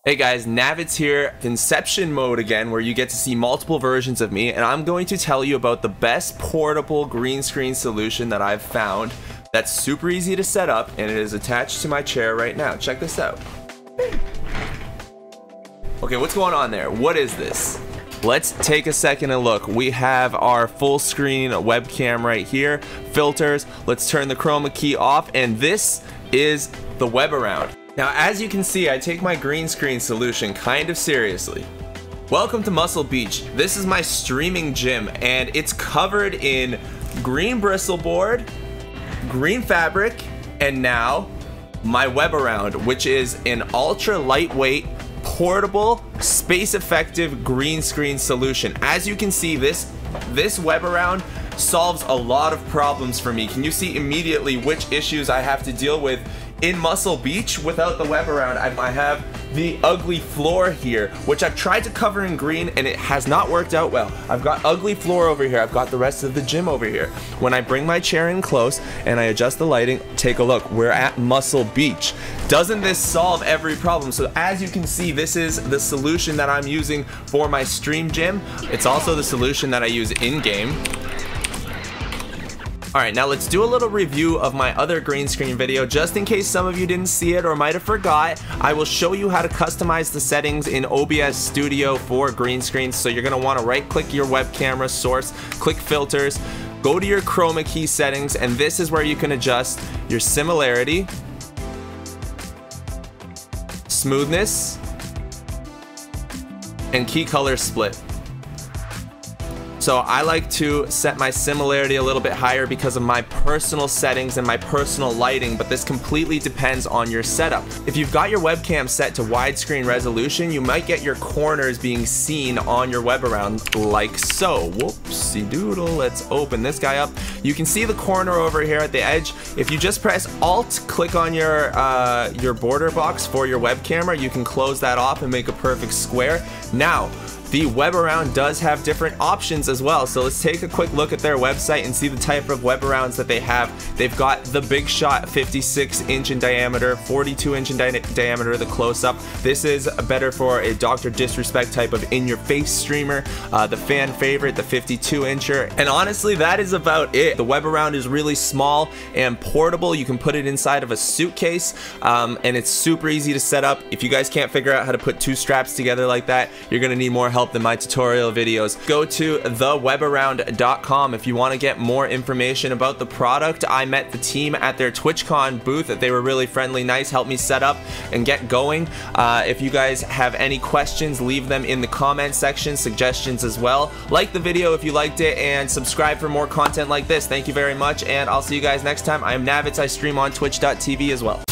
Hey guys, Navitz here, Inception mode again, where you get to see multiple versions of me, and I'm going to tell you about the best portable green screen solution that I've found that's super easy to set up, and it is attached to my chair right now. Check this out. Okay, what's going on there? What is this? Let's take a second and look. We have our full screen webcam right here, filters. Let's turn the chroma key off, and this is the Webaround. Now, as you can see, I take my green screen solution kind of seriously. Welcome to Muscle Beach. This is my streaming gym, and it's covered in green bristle board, green fabric, and now my Webaround, which is an ultra lightweight, portable, space-effective green screen solution. As you can see, this Webaround solves a lot of problems for me. Can you see immediately which issues I have to deal with in Muscle Beach without the Webaround? I have the ugly floor here, which I've tried to cover in green and it has not worked out well. I've got ugly floor over here. I've got the rest of the gym over here. When I bring my chair in close and I adjust the lighting, take a look. We're at Muscle Beach. Doesn't this solve every problem? So as you can see, this is the solution that I'm using for my stream gym. It's also the solution that I use in-game. Alright, now let's do a little review of my other green screen video. Just in case some of you didn't see it or might have forgot, I will show you how to customize the settings in OBS Studio for green screens. So you're going to want to right click your web camera source, click filters, go to your chroma key settings, and this is where you can adjust your similarity, smoothness, and key color split. So I like to set my similarity a little bit higher because of my personal settings and my personal lighting, but this completely depends on your setup. If you've got your webcam set to widescreen resolution, you might get your corners being seen on your Webaround like so. Whoopsie doodle, let's open this guy up. You can see the corner over here at the edge. If you just press Alt, click on your border box for your web camera, you can close that off and make a perfect square. Now, the Webaround does have different options as well, so let's take a quick look at their website and see the type of Webarounds that they have. They've got the Big Shot, 56-inch in diameter, 42-inch in diameter, the close-up. This is better for a Dr. Disrespect type of in-your-face streamer. The fan favorite, the 52-incher, and honestly, that is about it. The Webaround is really small and portable. You can put it inside of a suitcase, and it's super easy to set up. If you guys can't figure out how to put two straps together like that, you're gonna need more help than my tutorial videos. Go to thewebaround.com if you want to get more information about the product. I met the team at their TwitchCon booth. They were really friendly, nice, helped me set up and get going. If you guys have any questions, leave them in the comment section, suggestions as well. Like the video if you liked it, and subscribe for more content like this. Thank you very much, and I'll see you guys next time. I am Navitz. I stream on twitch.tv as well.